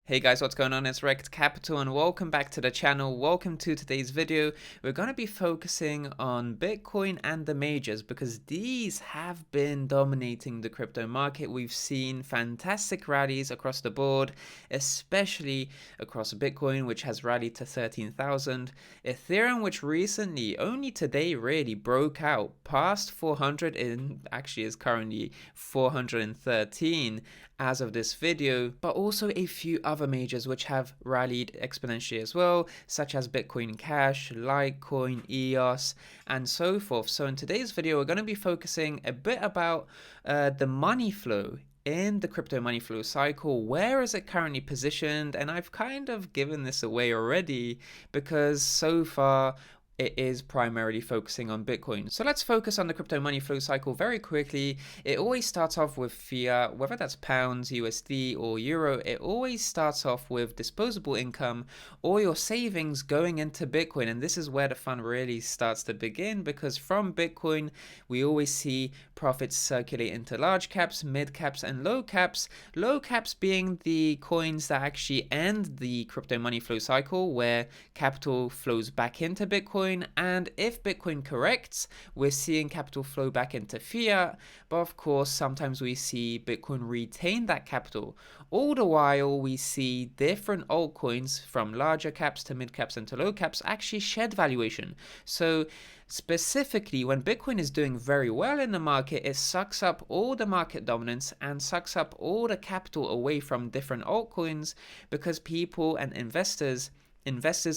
Hey guys, what's going on? It's Rekt Capital and welcome back to the channel. Welcome to today's video. We're going to be focusing on Bitcoin and the majors because these have been dominating the crypto market. We've seen fantastic rallies across the board, especially across Bitcoin, which has rallied to 13,000. Ethereum, which recently, only today really broke out past 400 and actually is currently 413 as of this video, but also a few other majors which have rallied exponentially as well, such as Bitcoin Cash, Litecoin, EOS, and so forth. So in today's video, we're going to be focusing a bit about the money flow in the crypto money flow cycle. Where is it currently positioned? And I've kind of given this away already because so far it is primarily focusing on Bitcoin. So let's focus on the crypto money flow cycle very quickly. It always starts off with fiat, whether that's pounds, USD, or euro. It always starts off with disposable income or your savings going into Bitcoin. And this is where the fun really starts to begin, because from Bitcoin, we always see profits circulate into large caps, mid caps, and low caps. Low caps being the coins that actually end the crypto money flow cycle, where capital flows back into Bitcoin. And if Bitcoin corrects, we're seeing capital flow back into fiat. But of course, sometimes we see Bitcoin retain that capital. All the while, we see different altcoins from larger caps to mid caps and to low caps actually shed valuation. So specifically, when Bitcoin is doing very well in the market, it sucks up all the market dominance and sucks up all the capital away from different altcoins, because people and investors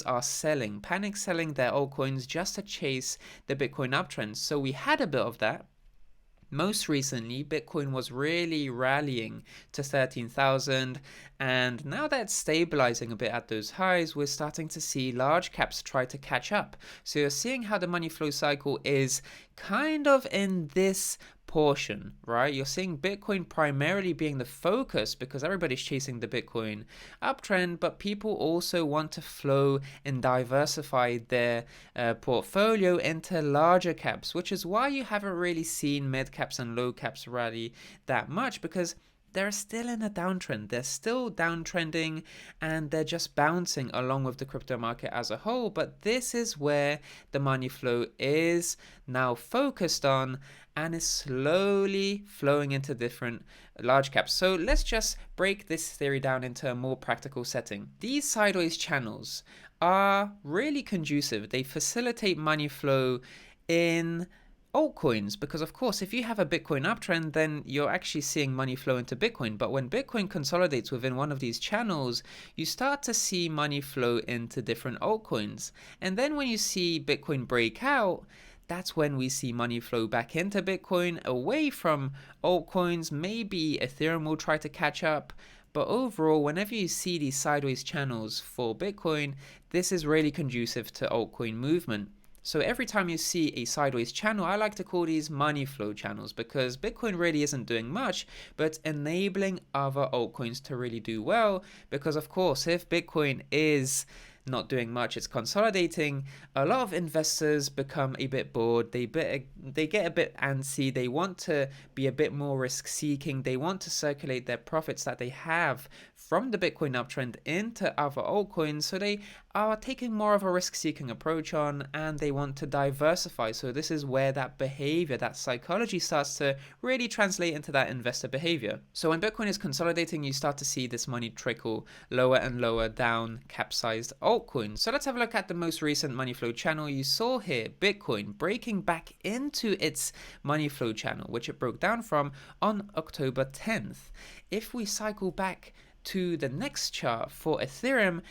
are selling, panic selling their altcoins just to chase the Bitcoin uptrend. So we had a bit of that. Most recently, Bitcoin was really rallying to 13,000, and now that it's stabilizing a bit at those highs, we're starting to see large caps try to catch up. So you're seeing how the money flow cycle is kind of in this portion, right? You're seeing Bitcoin primarily being the focus because everybody's chasing the Bitcoin uptrend, but people also want to flow and diversify their portfolio into larger caps, which is why you haven't really seen mid caps and low caps rally that much, because they're still in a downtrend. They're still downtrending and they're just bouncing along with the crypto market as a whole. But this is where the money flow is now focused on and is slowly flowing into different large caps. So let's just break this theory down into a more practical setting. These sideways channels are really conducive. They facilitate money flow in altcoins, because of course if you have a Bitcoin uptrend, then you're actually seeing money flow into Bitcoin. But when Bitcoin consolidates within one of these channels, you start to see money flow into different altcoins. And then when you see Bitcoin break out, that's when we see money flow back into Bitcoin, away from altcoins. Maybe Ethereum will try to catch up. But overall, whenever you see these sideways channels for Bitcoin, this is really conducive to altcoin movement. So every time you see a sideways channel, I like to call these money flow channels, because Bitcoin really isn't doing much, but enabling other altcoins to really do well. Because of course, if Bitcoin is not doing much, it's consolidating, a lot of investors become a bit bored, they get a bit antsy, they want to be a bit more risk seeking, they want to circulate their profits that they have from the Bitcoin uptrend into other altcoins. So they are taking more of a risk seeking approach on, and they want to diversify. So this is where that behavior, that psychology starts to really translate into that investor behavior. So when Bitcoin is consolidating, you start to see this money trickle lower and lower down capsized altcoins. So let's have a look at the most recent money flow channel. You saw here Bitcoin breaking back into its money flow channel, which it broke down from on October 10th. If we cycle back to the next chart for Ethereum,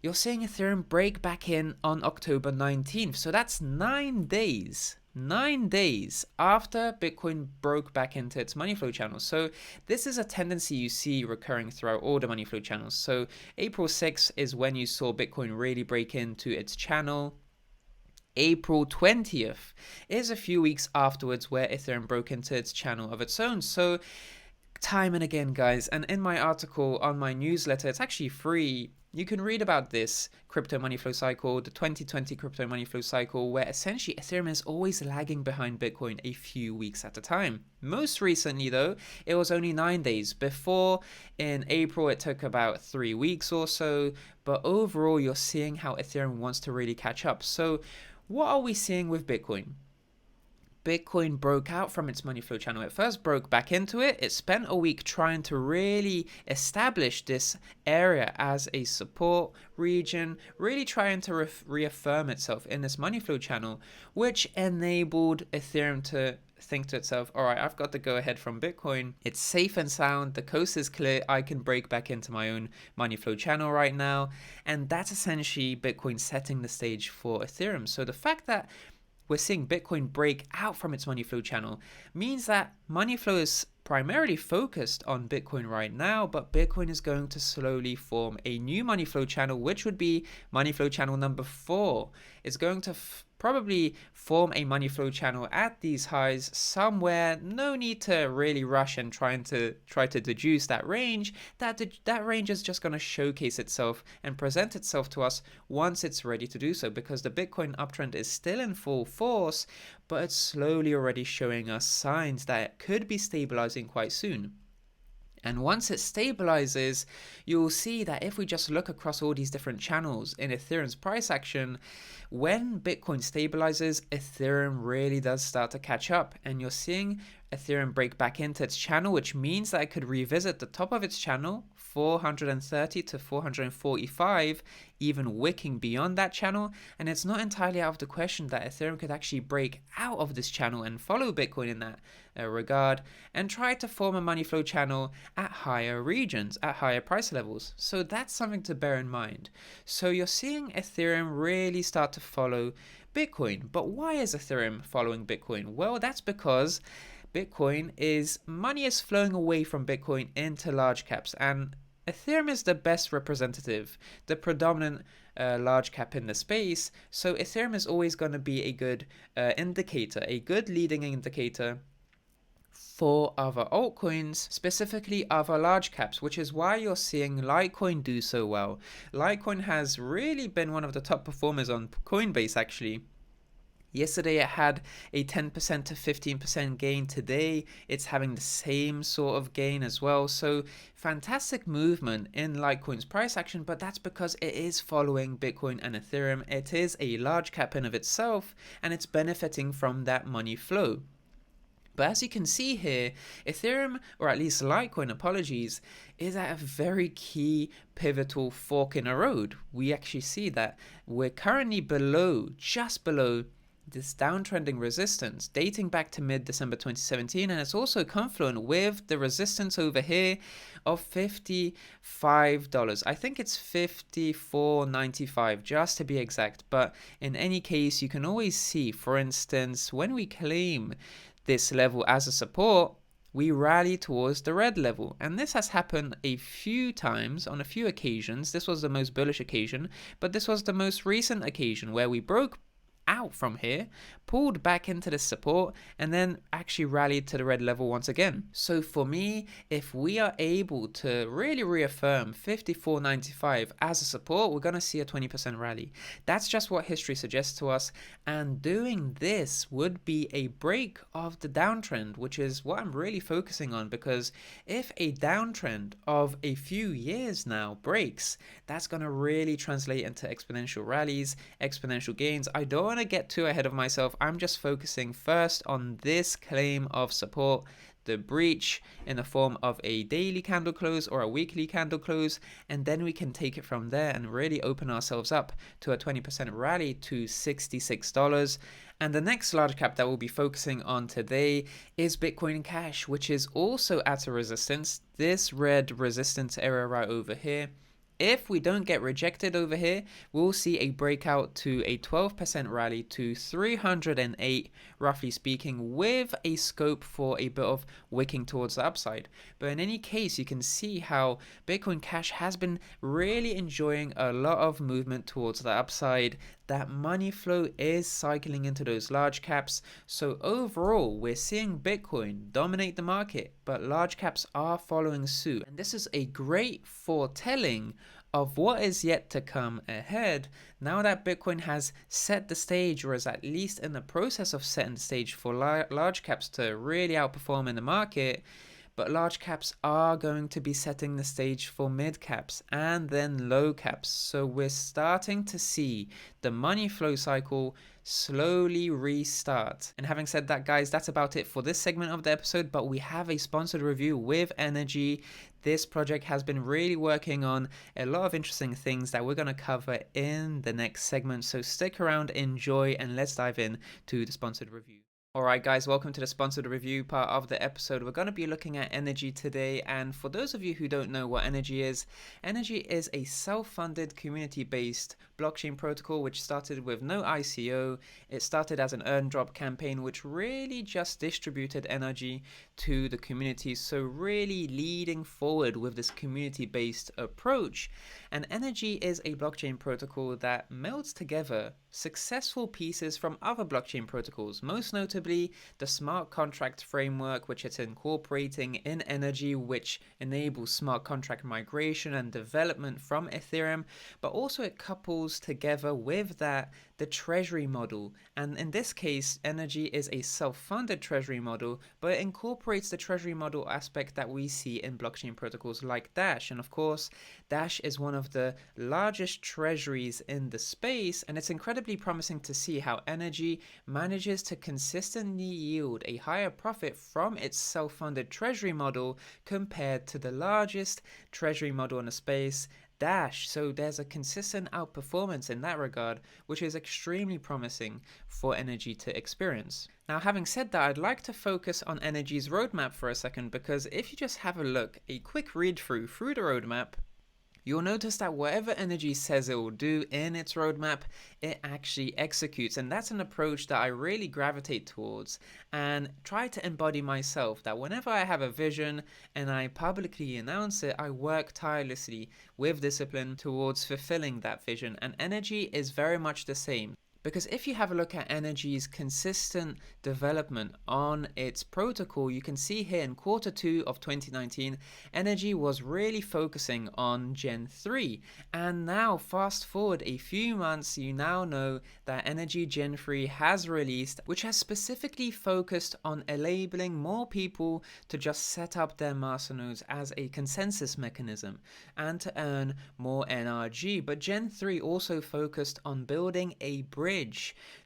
you're seeing Ethereum break back in on October 19th. So that's 9 days. 9 days after Bitcoin broke back into its money flow channel. So this is a tendency you see recurring throughout all the money flow channels. So April 6th is when you saw Bitcoin really break into its channel. April 20th is a few weeks afterwards where Ethereum broke into its channel of its own. So time and again, guys, and in my article on my newsletter, it's actually free. You can read about this crypto money flow cycle, the 2020 crypto money flow cycle, where essentially Ethereum is always lagging behind Bitcoin a few weeks at a time. Most recently, though, it was only 9 days. Before, in April, it took about 3 weeks or so. But overall, you're seeing how Ethereum wants to really catch up. So what are we seeing with Bitcoin? Bitcoin broke out from its money flow channel. It first broke back into it. It spent a week trying to really establish this area as a support region, really trying to reaffirm itself in this money flow channel, which enabled Ethereum to think to itself, all right, I've got the go ahead from Bitcoin. It's safe and sound. The coast is clear. I can break back into my own money flow channel right now. And that's essentially Bitcoin setting the stage for Ethereum. So the fact that we're seeing Bitcoin break out from its money flow channel means that money flow is primarily focused on Bitcoin right now, but Bitcoin is going to slowly form a new money flow channel, which would be money flow channel number 4. It's going to probably form a money flow channel at these highs somewhere. No need to really rush and try to deduce that range. That range is just going to showcase itself and present itself to us once it's ready to do so, because the Bitcoin uptrend is still in full force, but it's slowly already showing us signs that it could be stabilizing quite soon. And once it stabilizes, you'll see that if we just look across all these different channels in Ethereum's price action, when Bitcoin stabilizes, Ethereum really does start to catch up. And you're seeing Ethereum break back into its channel, which means that it could revisit the top of its channel, 430 to 445, even wicking beyond that channel. And it's not entirely out of the question that Ethereum could actually break out of this channel and follow Bitcoin in that regard and try to form a money flow channel at higher regions, at higher price levels. So that's something to bear in mind. So you're seeing Ethereum really start to follow Bitcoin. But why is Ethereum following Bitcoin? Well, that's because money is flowing away from Bitcoin into large caps, and Ethereum is the best representative, the predominant large cap in the space. So Ethereum is always going to be a good indicator, a good leading indicator for other altcoins, specifically other large caps, which is why you're seeing Litecoin do so well. Litecoin has really been one of the top performers on Coinbase, actually. Yesterday it had a 10% to 15% gain. Today it's having the same sort of gain as well. So fantastic movement in Litecoin's price action, but that's because it is following Bitcoin and Ethereum. It is a large cap in of itself, and it's benefiting from that money flow. But as you can see here, Ethereum, or at least Litecoin, apologies, is at a very key pivotal fork in a road. We actually see that we're currently just below this downtrending resistance dating back to mid-December 2017, and it's also confluent with the resistance over here of $55. I think it's $54.95 just to be exact, but in any case, you can always see, for instance, when we claim this level as a support, we rally towards the red level. And this has happened a few times on a few occasions. This was the most bullish occasion, but this was the most recent occasion where we broke out from here, pulled back into the support, and then actually rallied to the red level once again. So for me, if we are able to really reaffirm 54.95 as a support, we're going to see a 20% rally. That's just what history suggests to us, and doing this would be a break of the downtrend, which is what I'm really focusing on, because if a downtrend of a few years now breaks, that's going to really translate into exponential rallies, exponential gains. I don't want to get too ahead of myself. I'm just focusing first on this claim of support, the breach in the form of a daily candle close or a weekly candle close, and then we can take it from there and really open ourselves up to a 20% rally to $66. And the next large cap that we'll be focusing on today is Bitcoin Cash, which is also at a resistance, this red resistance area right over here. If we don't get rejected over here, we'll see a breakout to a 12% rally to 308, roughly speaking, with a scope for a bit of wicking towards the upside. But in any case, you can see how Bitcoin Cash has been really enjoying a lot of movement towards the upside. That money flow is cycling into those large caps. So overall, we're seeing Bitcoin dominate the market, but large caps are following suit. And this is a great foretelling of what is yet to come ahead now that Bitcoin has set the stage, or is at least in the process of setting the stage for large caps to really outperform in the market. But large caps are going to be setting the stage for mid caps and then low caps. So we're starting to see the money flow cycle slowly restart. And having said that, guys, that's about it for this segment of the episode, but we have a sponsored review with Energy. This project has been really working on a lot of interesting things that we're going to cover in the next segment. So stick around, enjoy, and let's dive in to the sponsored review. Alright guys, welcome to the sponsored review part of the episode. We're going to be looking at Energy today, and for those of you who don't know what Energy is a self-funded, community-based blockchain protocol which started with no ICO. It started as an earn drop campaign which really just distributed energy to the community, so really leading forward with this community-based approach. And Energy is a blockchain protocol that melds together successful pieces from other blockchain protocols, most notably the smart contract framework, which it's incorporating in Energy, which enables smart contract migration and development from Ethereum, but also it couples together with that the treasury model. And in this case, Energy is a self-funded treasury model, but it incorporates the treasury model aspect that we see in blockchain protocols like Dash. And of course, Dash is one of the largest treasuries in the space, and it's incredibly promising to see how Energy manages to consistently yield a higher profit from its self-funded treasury model compared to the largest treasury model in the space, Dash. So there's a consistent outperformance in that regard, which is extremely promising for Energy to experience. Now, having said that, I'd like to focus on Energy's roadmap for a second, because if you just have a quick read through the roadmap, you'll notice that whatever Energy says it will do in its roadmap, it actually executes. And that's an approach that I really gravitate towards and try to embody myself, that whenever I have a vision and I publicly announce it, I work tirelessly with discipline towards fulfilling that vision. And Energy is very much the same. Because if you have a look at Energy's consistent development on its protocol, you can see here in Q2 of 2019, Energy was really focusing on Gen 3. And now, fast forward a few months, you now know that Energy Gen 3 has released, which has specifically focused on enabling more people to just set up their masternodes as a consensus mechanism and to earn more NRG. But Gen 3 also focused on building a bridge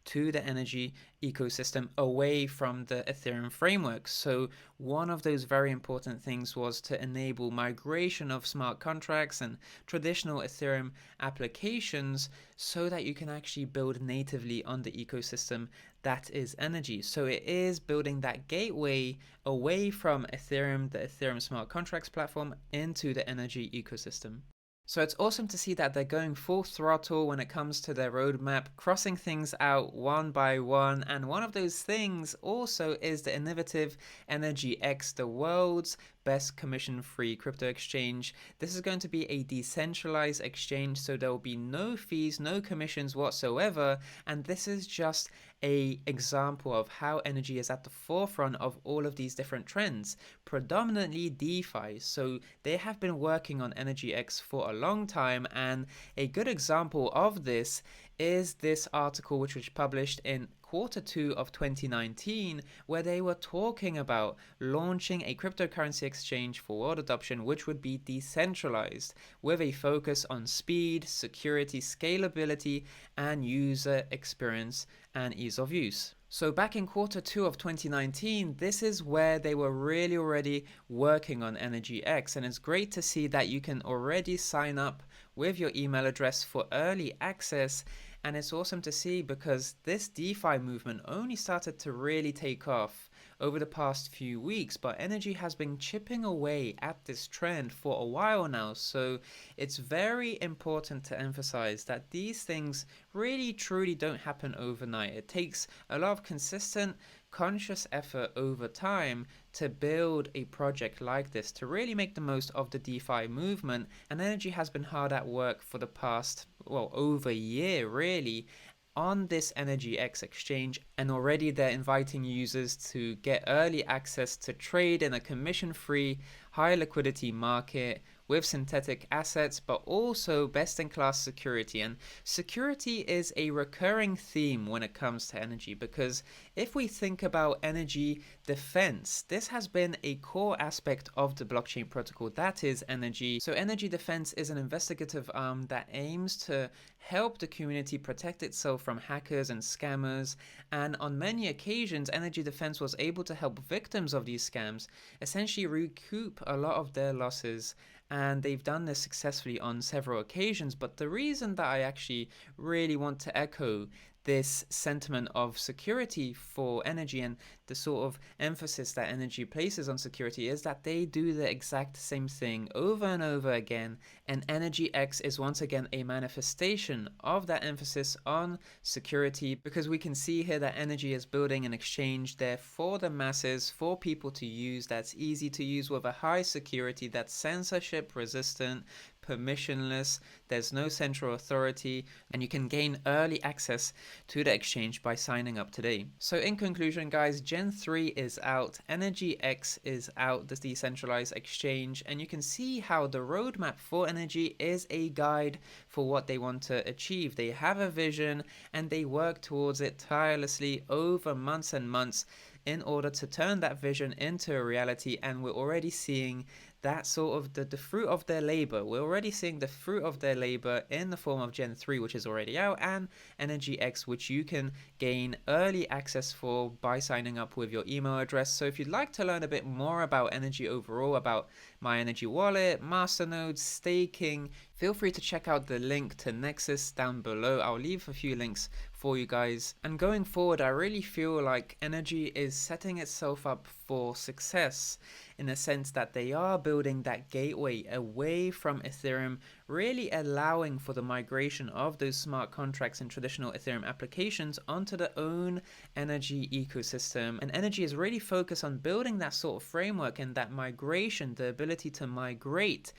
to the Energy ecosystem away from the Ethereum framework. So one of those very important things was to enable migration of smart contracts and traditional Ethereum applications so that you can actually build natively on the ecosystem that is Energy. So it is building that gateway away from Ethereum, the Ethereum smart contracts platform, into the Energy ecosystem. So it's awesome to see that they're going full throttle when it comes to their roadmap, crossing things out one by one. And one of those things also is the innovative Energy X, the world's best commission-free crypto exchange. This is going to be a decentralized exchange, so there will be no fees, no commissions whatsoever. And this is just an example of how Energy is at the forefront of all of these different trends, predominantly DeFi. So they have been working on Energy X for a long time, and a good example of this is this article which was published in Q2 of 2019, where they were talking about launching a cryptocurrency exchange for world adoption, which would be decentralized with a focus on speed, security, scalability, and user experience and ease of use. So back in Q2 of 2019, this is where they were really already working on Energy X, and it's great to see that you can already sign up with your email address for early access. And it's awesome to see, because this DeFi movement only started to really take off over the past few weeks, but energy has been chipping away at this trend for a while now. So it's very important to emphasize that these things really truly don't happen overnight. It takes a lot of consistent, conscious effort over time to build a project like this, to really make the most of the DeFi movement. And energy has been hard at work for the past, well, over a year really, on this EnergyX exchange, and already they're inviting users to get early access to trade in a commission-free, high liquidity market with synthetic assets, but also best-in-class security. And security is a recurring theme when it comes to energy, because if we think about energy defense, this has been a core aspect of the blockchain protocol, that is energy. So energy defense is an investigative arm that aims to help the community protect itself from hackers and scammers, and on many occasions energy defense was able to help victims of these scams essentially recoup a lot of their losses, and they've done this successfully on several occasions. But the reason that I actually really want to echo this sentiment of security for energy and the sort of emphasis that energy places on security is that they do the exact same thing over and over again, and EnergyX is once again a manifestation of that emphasis on security, because we can see here that Energy is building an exchange there for the masses, for people to use, that's easy to use with a high security, that's censorship resistant, permissionless, there's no central authority, and you can gain early access to the exchange by signing up today. So in conclusion guys, Gen 3 is out, EnergyX is out, the decentralized exchange, and you can see how the roadmap for Energy is a guide for what they want to achieve. They have a vision and they work towards it tirelessly over months and months in order to turn that vision into a reality, and we're already seeing that sort of the fruit of their labor. We're already seeing the fruit of their labor in the form of Gen 3, which is already out, and EnergyX, which you can gain early access for by signing up with your email address. So if you'd like to learn a bit more about Energy overall, about My Energy Wallet, masternodes, staking, feel free to check out the link to Nexus down below. I'll leave a few links for you guys. And going forward, I really feel like Energy is setting itself up for success in the sense that they are building that gateway away from Ethereum, really allowing for the migration of those smart contracts and traditional Ethereum applications onto their own Energy ecosystem. And Energy is really focused on building that sort of framework and that migration, the ability to migrate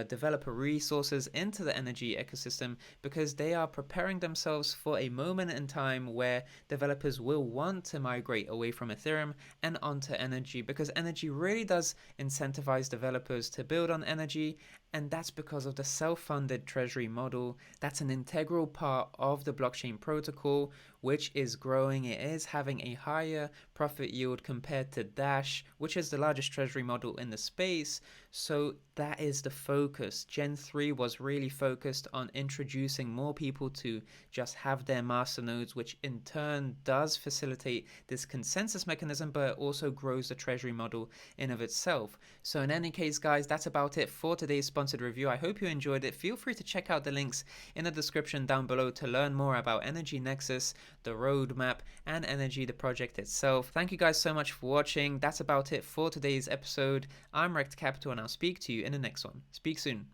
developer resources into the Energy ecosystem, because they are preparing themselves for a moment in time where developers will want to migrate away from Ethereum and onto Energy, because Energy really does incentivize developers to build on Energy, and that's because of the self-funded treasury model. That's an integral part of the blockchain protocol, which is growing. It is having a higher profit yield compared to Dash, which is the largest treasury model in the space. So that is the focus. Gen 3 was really focused on introducing more people to just have their masternodes, which in turn does facilitate this consensus mechanism, but it also grows the treasury model in of itself. So in any case guys, that's about it for today's sponsored review. I hope you enjoyed it. Feel free to check out the links in the description down below to learn more about Energy Nexus, the roadmap, and Energy, the project itself. Thank you guys so much for watching. That's about it for today's episode. I'm Rekt Capital, and I'll speak to you in the next one. Speak soon.